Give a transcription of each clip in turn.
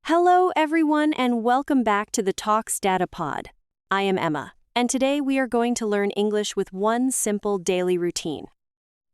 Hello, everyone, and welcome back to the Talks Dada Pod. I am Emma, and today we are going to learn English with one simple daily routine.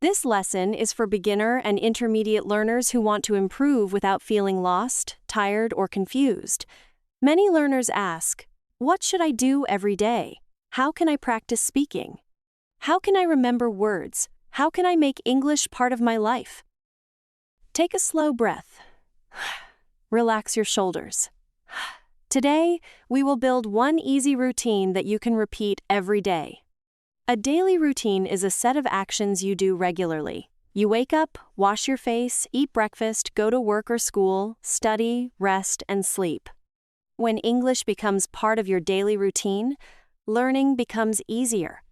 This lesson is for beginner and intermediate learners who want to improve without feeling lost, tired, or confused. Many learners ask, what should I do every day? How can I practice speaking? How can I remember words? How can I make English part of my life? Take a slow breath. Relax your shoulders. Today, we will build one easy routine that you can repeat every day. A daily routine is a set of actions you do regularly. You wake up, wash your face, eat breakfast, go to work or school, study, rest, and sleep. When English becomes part of your daily routine, learning becomes easier.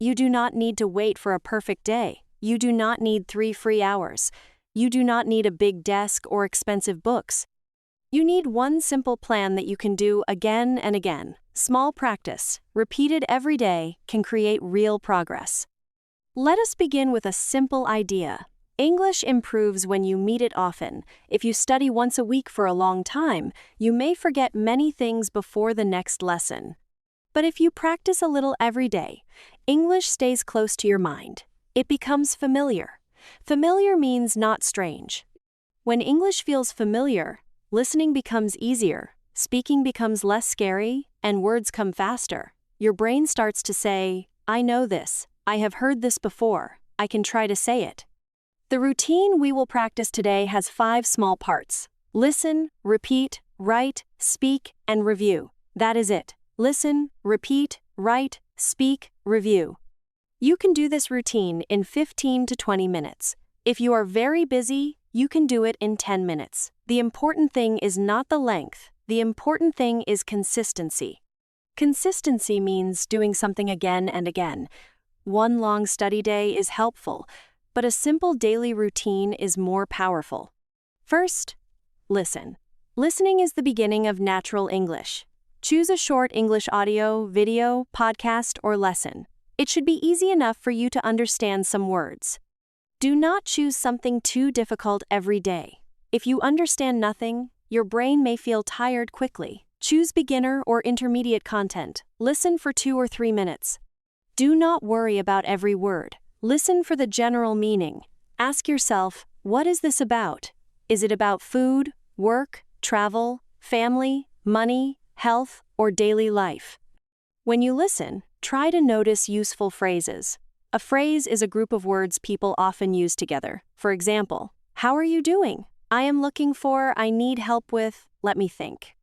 You do not need to wait for a perfect day. You do not need 3 free hours. You do not need a big desk or expensive books. You need one simple plan that you can do again and again. Small practice, repeated every day, can create real progress. Let us begin with a simple idea. English improves when you meet it often. If you study once a week for a long time, you may forget many things before the next lesson. But if you practice a little every day, English stays close to your mind. It becomes familiar. Familiar means not strange. When English feels familiar, listening becomes easier, speaking becomes less scary, and words come faster. Your brain starts to say, I know this, I have heard this before, I can try to say it. The routine we will practice today has 5 small parts. Listen, repeat, write, speak, and review. That is it. Listen, repeat, write, speak, review. You can do this routine in 15 to 20 minutes. If you are very busy, you can do it in 10 minutes. The important thing is not the length. The important thing is consistency. Consistency means doing something again and again. One long study day is helpful, but a simple daily routine is more powerful. First, listen. Listening is the beginning of natural English. Choose a short English audio, video, podcast, or lesson. It should be easy enough for you to understand some words. Do not choose something too difficult every day. If you understand nothing, your brain may feel tired quickly. Choose beginner or intermediate content. Listen for 2 or 3 minutes. Do not worry about every word. Listen for the general meaning. Ask yourself, what is this about? Is it about food, work, travel, family, money, health, or daily life? When you listen, try to notice useful phrases. A phrase is a group of words people often use together. For example, how are you doing? I am looking for, I need help with, let me think.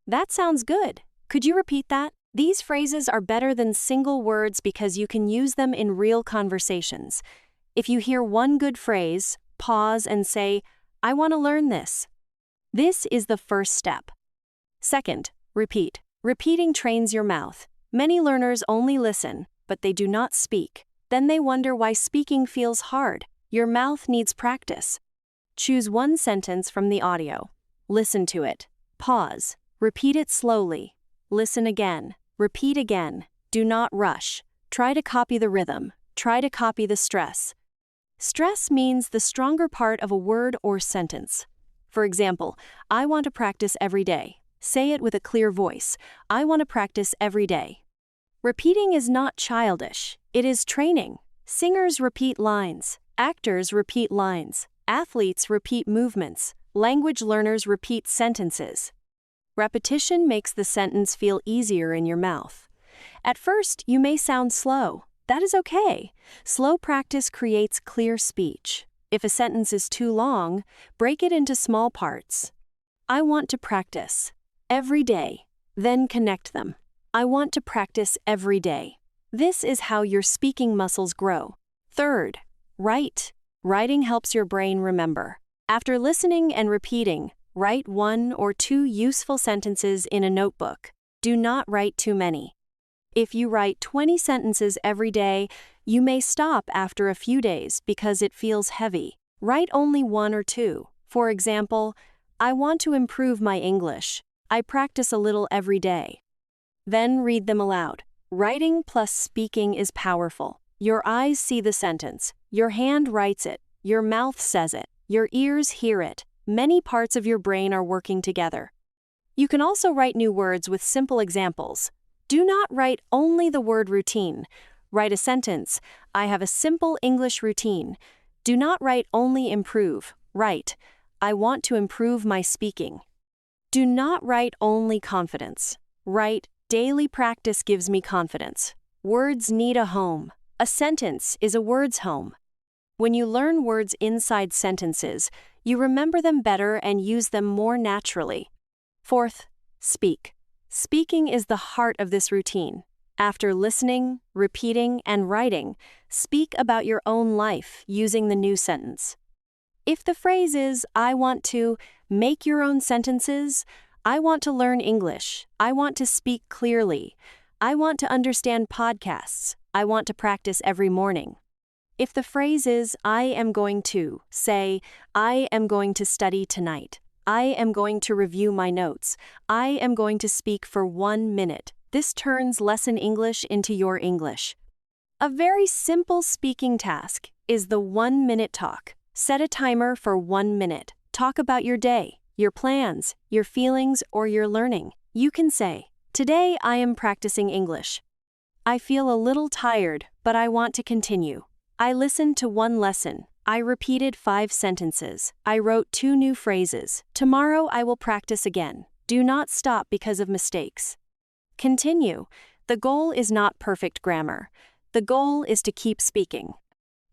That sounds good. Could you repeat that? These phrases are better than single words because you can use them in real conversations. If you hear one good phrase, pause and say, I want to learn this. This is the first step. Second, repeat. Repeating trains your mouth. Many learners only listen, but they do not speak. Then they wonder why speaking feels hard. Your mouth needs practice. Choose one sentence from the audio. Listen to it. Pause. Repeat it slowly. Listen again. Repeat again. Do not rush. Try to copy the rhythm. Try to copy the stress. Stress means the stronger part of a word or sentence. For example, I want to practice every day. Say it with a clear voice. I want to practice every day. Repeating is not childish. It is training. Singers repeat lines. Actors repeat lines. Athletes repeat movements. Language learners repeat sentences. Repetition makes the sentence feel easier in your mouth. At first, you may sound slow. That is okay. Slow practice creates clear speech. If a sentence is too long, break it into small parts. I want to practice every day. Then connect them. I want to practice every day. This is how your speaking muscles grow. Third, write. Writing helps your brain remember. After listening and repeating, write 1 or 2 useful sentences in a notebook. Do not write too many. If you write 20 sentences every day, you may stop after a few days because it feels heavy. Write only 1 or 2. For example, I want to improve my English. I practice a little every day. Then read them aloud. Writing plus speaking is powerful. Your eyes see the sentence. Your hand writes it. Your mouth says it. Your ears hear it. Many parts of your brain are working together. You can also write new words with simple examples. Do not write only the word routine. Write a sentence. I have a simple English routine. Do not write only improve. Write, I want to improve my speaking. Do not write only confidence. Write, daily practice gives me confidence. Words need a home. A sentence is a word's home. When you learn words inside sentences, you remember them better and use them more naturally. Fourth, speak. Speaking is the heart of this routine. After listening, repeating, and writing, speak about your own life using the new sentence. If the phrase is, I want to, make your own sentences. I want to learn English. I want to speak clearly. I want to understand podcasts. I want to practice every morning. If the phrase is, I am going to, say, I am going to study tonight. I am going to review my notes. I am going to speak for 1 minute. This turns lesson English into your English. A very simple speaking task is the 1-minute talk. Set a timer for 1 minute. Talk about your day, your plans, your feelings, or your learning. You can say, today I am practicing English. I feel a little tired, but I want to continue. I listened to 1 lesson. I repeated 5 sentences. I wrote 2 new phrases. Tomorrow I will practice again. Do not stop because of mistakes. Continue. The goal is not perfect grammar. The goal is to keep speaking.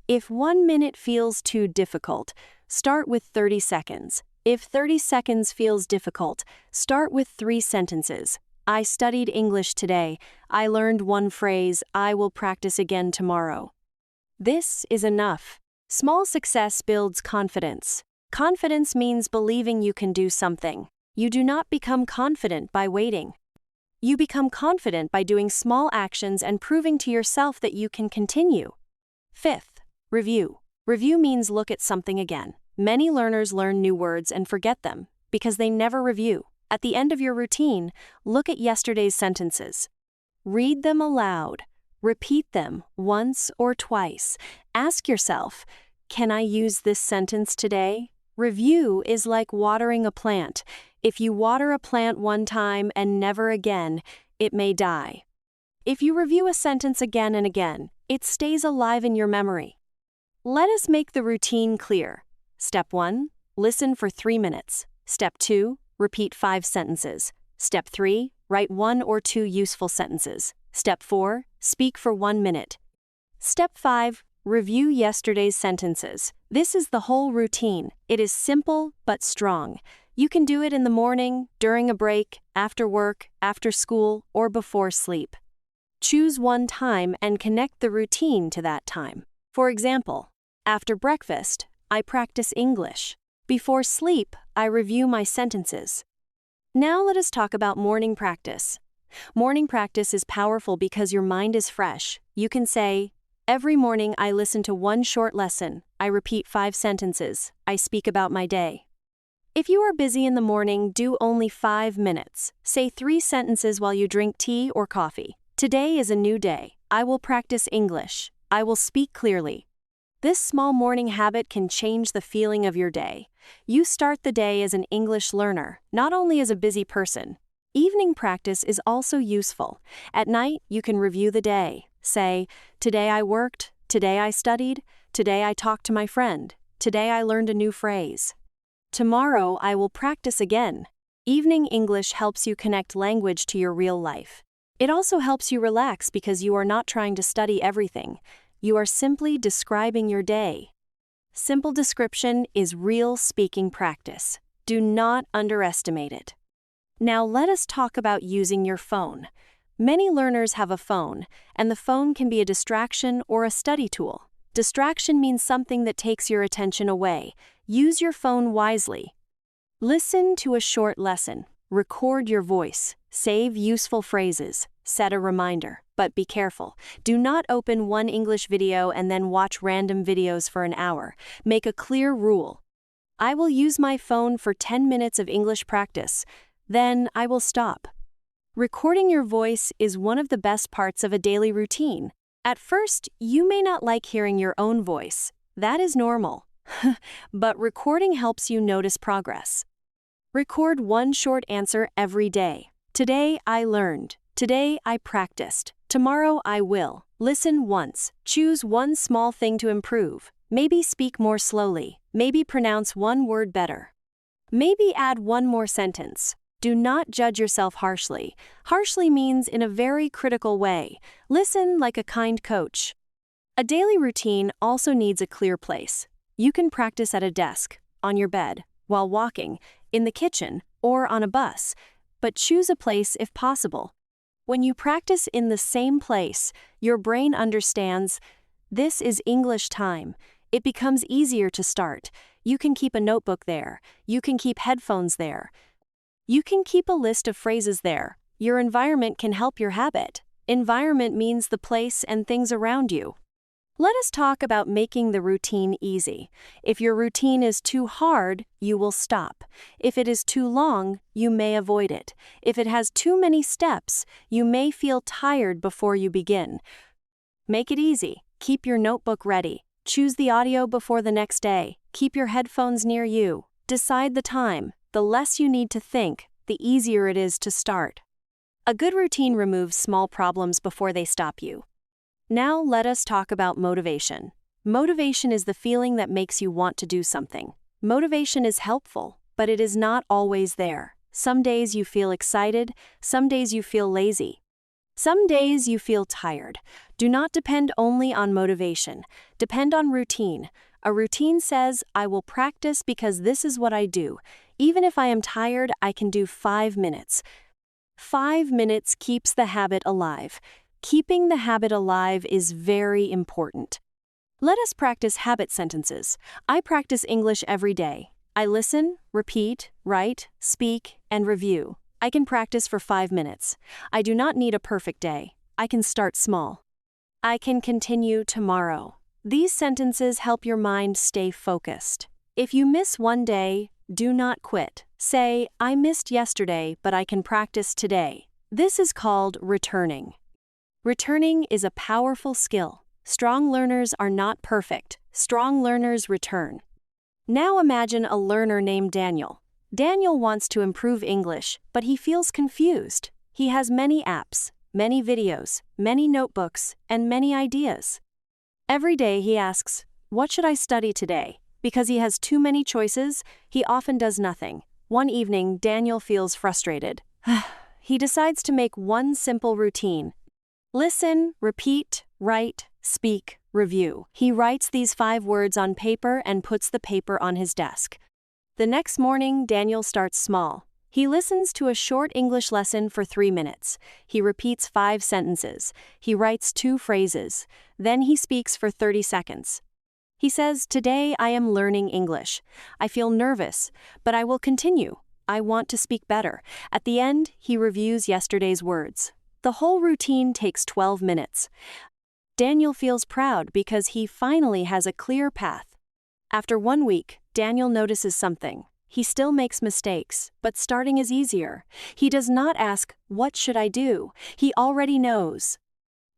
If 1 minute feels too difficult, start with 30 seconds. If 30 seconds feels difficult, start with 3 sentences. I studied English today. I learned 1 phrase. I will practice again tomorrow. This is enough. Small success builds confidence. Confidence means believing you can do something. You do not become confident by waiting. You become confident by doing small actions and proving to yourself that you can continue. Fifth, review. Review means look at something again. Many learners learn new words and forget them because they never review. At the end of your routine, look at yesterday's sentences. Read them aloud. Repeat them once or twice. Ask yourself, can I use this sentence today? Review is like watering a plant. If you water a plant 1 time and never again, it may die. If you review a sentence again and again, it stays alive in your memory. Let us make the routine clear. Step 1, listen for 3 minutes. Step 2, repeat 5 sentences. Step 3, write 1 or 2 useful sentences. Step 4, speak for 1 minute. Step 5, review yesterday's sentences. This is the whole routine. It is simple but strong. You can do it in the morning, during a break, after work, after school, or before sleep. Choose one time and connect the routine to that time. For example, after breakfast, I practice English. Before sleep, I review my sentences. Now let us talk about morning practice. Morning practice is powerful because your mind is fresh. You can say, every morning I listen to 1 short lesson. I repeat 5 sentences. I speak about my day. If you are busy in the morning, do only 5 minutes. Say 3 sentences while you drink tea or coffee. Today is a new day. I will practice English. I will speak clearly. This small morning habit can change the feeling of your day. You start the day as an English learner, not only as a busy person. Evening practice is also useful. At night, you can review the day. Say, today I worked, today I studied, today I talked to my friend, today I learned a new phrase. Tomorrow I will practice again. Evening English helps you connect language to your real life. It also helps you relax because you are not trying to study everything. You are simply describing your day. Simple description is real speaking practice. Do not underestimate it. Now let us talk about using your phone. Many learners have a phone, and the phone can be a distraction or a study tool. Distraction means something that takes your attention away. Use your phone wisely. Listen to a short lesson. Record your voice. Save useful phrases. Set a reminder. But be careful. Do not open one English video and then watch random videos for an hour. Make a clear rule. I will use my phone for 10 minutes of English practice. Then I will stop. Recording your voice is one of the best parts of a daily routine. At first, you may not like hearing your own voice. That is normal. But recording helps you notice progress. Record one short answer every day. Today I learned. Today I practiced. Tomorrow I will. Listen once. Choose one small thing to improve. Maybe speak more slowly. Maybe pronounce one word better. Maybe add one more sentence. Do not judge yourself harshly. Harshly means in a very critical way. Listen like a kind coach. A daily routine also needs a clear place. You can practice at a desk, on your bed, while walking, in the kitchen, or on a bus, but choose a place if possible. When you practice in the same place, your brain understands, this is English time. It becomes easier to start. You can keep a notebook there. You can keep headphones there. You can keep a list of phrases there. Your environment can help your habit. Environment means the place and things around you. Let us talk about making the routine easy. If your routine is too hard, you will stop. If it is too long, you may avoid it. If it has too many steps, you may feel tired before you begin. Make it easy. Keep your notebook ready. Choose the audio before the next day. Keep your headphones near you. Decide the time. The less you need to think, the easier it is to start. A good routine removes small problems before they stop you. Now let us talk about motivation. Motivation is the feeling that makes you want to do something. Motivation is helpful, but it is not always there. Some days you feel excited, some days you feel lazy. Some days you feel tired. Do not depend only on motivation. Depend on routine. A routine says, I will practice because this is what I do. Even if I am tired, I can do 5 minutes. 5 minutes keeps the habit alive. Keeping the habit alive is very important. Let us practice habit sentences. I practice English every day. I listen, repeat, write, speak, and review. I can practice for 5 minutes. I do not need a perfect day. I can start small. I can continue tomorrow. These sentences help your mind stay focused. If you miss one day, do not quit. Say, I missed yesterday, but I can practice today. This is called returning. Returning is a powerful skill. Strong learners are not perfect. Strong learners return. Now imagine a learner named Daniel. Daniel wants to improve English, but he feels confused. He has many apps, many videos, many notebooks, and many ideas. Every day he asks, what should I study today? Because he has too many choices, he often does nothing. One evening, Daniel feels frustrated. He decides to make one simple routine. Listen, repeat, write, speak, review. He writes these 5 words on paper and puts the paper on his desk. The next morning, Daniel starts small. He listens to a short English lesson for 3 minutes. He repeats 5 sentences. He writes 2 phrases. Then he speaks for 30 seconds. He says, today I am learning English. I feel nervous, but I will continue. I want to speak better. At the end, he reviews yesterday's words. The whole routine takes 12 minutes. Daniel feels proud because he finally has a clear path. After 1 week, Daniel notices something. He still makes mistakes, but starting is easier. He does not ask, what should I do? He already knows.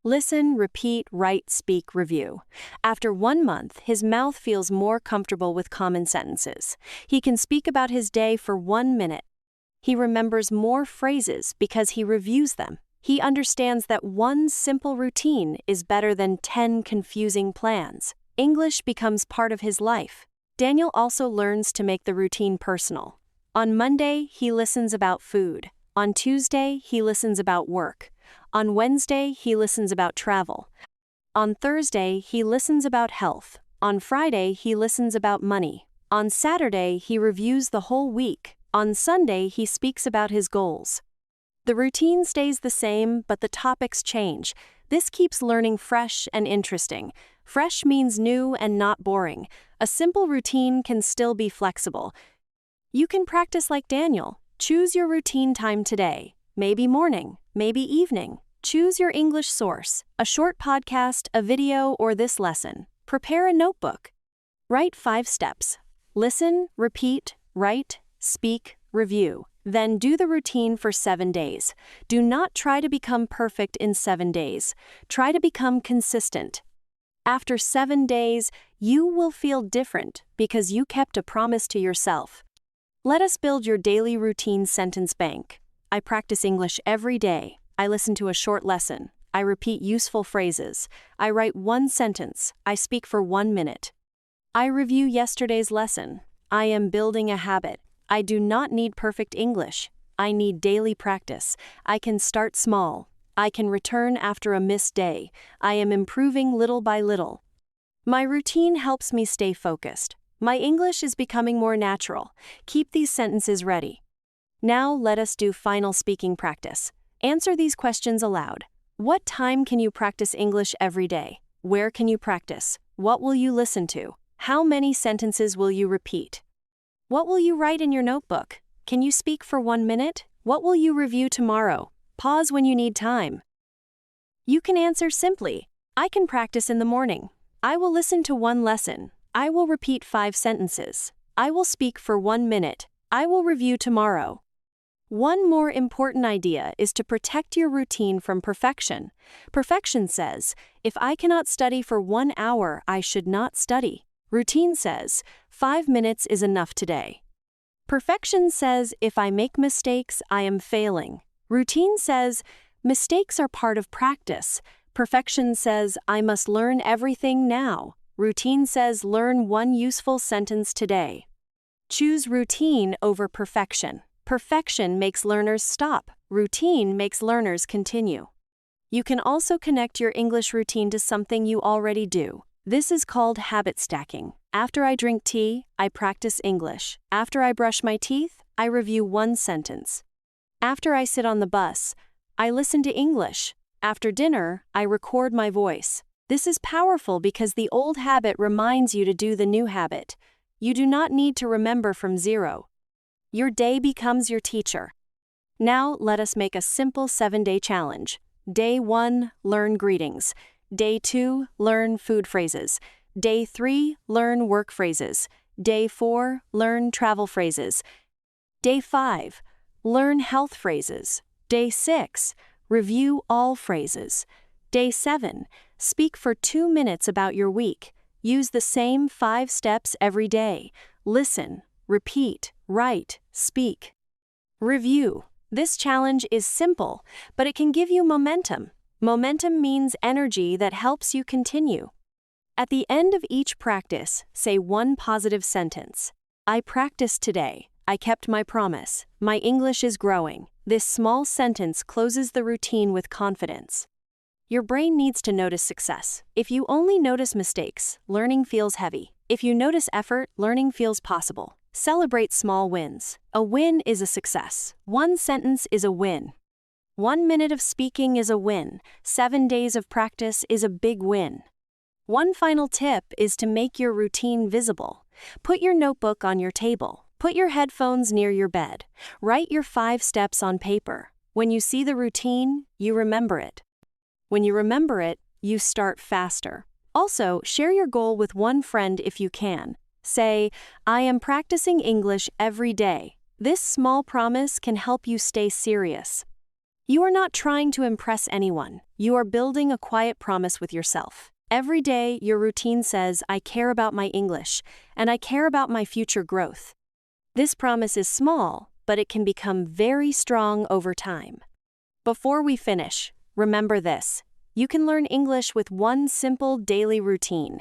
Listen, repeat, write, speak, review. After 1 month, his mouth feels more comfortable with common sentences. He can speak about his day for 1 minute. He remembers more phrases because he reviews them. He understands that one simple routine is better than 10 confusing plans. English becomes part of his life. Daniel also learns to make the routine personal. On Monday, he listens about food. On Tuesday, he listens about work. On Wednesday, he listens about travel. On Thursday, he listens about health. On Friday, he listens about money. On Saturday, he reviews the whole week. On Sunday, he speaks about his goals. The routine stays the same, but the topics change. This keeps learning fresh and interesting. Fresh means new and not boring. A simple routine can still be flexible. You can practice like Daniel. Choose your routine time today. Maybe morning, maybe evening. Choose your English source, a short podcast, a video, or this lesson. Prepare a notebook. Write 5 steps. Listen, repeat, write, speak, review. Then do the routine for 7 days. Do not try to become perfect in 7 days. Try to become consistent. After 7 days, you will feel different because you kept a promise to yourself. Let us build your daily routine sentence bank. I practice English every day. I listen to a short lesson. I repeat useful phrases. I write one sentence. I speak for 1 minute. I review yesterday's lesson. I am building a habit. I do not need perfect English. I need daily practice. I can start small. I can return after a missed day. I am improving little by little. My routine helps me stay focused. My English is becoming more natural. Keep these sentences ready. Now let us do final speaking practice. Answer these questions aloud. What time can you practice English every day? Where can you practice? What will you listen to? How many sentences will you repeat? What will you write in your notebook? Can you speak for 1 minute? What will you review tomorrow? Pause when you need time. You can answer simply, I can practice in the morning. I will listen to 1 lesson. I will repeat 5 sentences. I will speak for 1 minute. I will review tomorrow. One more important idea is to protect your routine from perfection. Perfection says, if I cannot study for 1 hour, I should not study. Routine says, 5 minutes is enough today. Perfection says, if I make mistakes, I am failing. Routine says, mistakes are part of practice. Perfection says, I must learn everything now. Routine says, learn 1 useful sentence today. Choose routine over perfection. Perfection makes learners stop. Routine makes learners continue. You can also connect your English routine to something you already do. This is called habit stacking. After I drink tea, I practice English. After I brush my teeth, I review 1 sentence. After I sit on the bus, I listen to English. After dinner, I record my voice. This is powerful because the old habit reminds you to do the new habit. You do not need to remember from zero. Your day becomes your teacher. Now let us make a simple 7-day challenge. Day 1, learn greetings. Day 2, learn food phrases. Day 3, learn work phrases. Day 4, learn travel phrases. Day 5, learn health phrases. Day 6, review all phrases. Day 7, speak for 2 minutes about your week. Use the same 5 steps every day. Listen, repeat, write, speak. Review. This challenge is simple, but it can give you momentum. Momentum means energy that helps you continue. At the end of each practice, say 1 positive sentence. I practiced today. I kept my promise. My English is growing. This small sentence closes the routine with confidence. Your brain needs to notice success. If you only notice mistakes, learning feels heavy. If you notice effort, learning feels possible. Celebrate small wins. A win is a success. 1 sentence is a win. 1 minute of speaking is a win. 7 days of practice is a big win. One final tip is to make your routine visible. Put your notebook on your table. Put your headphones near your bed. Write your 5 steps on paper. When you see the routine, you remember it. When you remember it, you start faster. Also, share your goal with 1 friend if you can. Say, I am practicing English every day. This small promise can help you stay serious. You are not trying to impress anyone. You are building a quiet promise with yourself. Every day, your routine says, I care about my English, and I care about my future growth. This promise is small, but it can become very strong over time. Before we finish, remember this. You can learn English with 1 simple daily routine.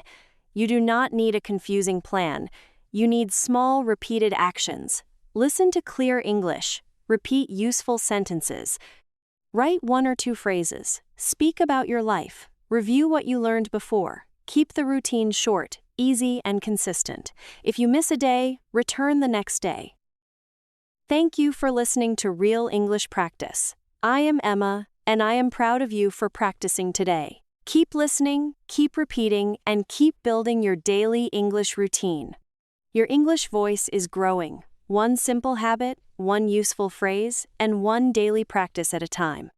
You do not need a confusing plan. You need small, repeated actions. Listen to clear English. Repeat useful sentences. Write 1 or 2 phrases. Speak about your life. Review what you learned before. Keep the routine short, easy, and consistent. If you miss a day, return the next day. Thank you for listening to Real English Practice. I am Emma, and I am proud of you for practicing today. Keep listening, keep repeating, and keep building your daily English routine. Your English voice is growing. 1 simple habit, 1 useful phrase, and 1 daily practice at a time.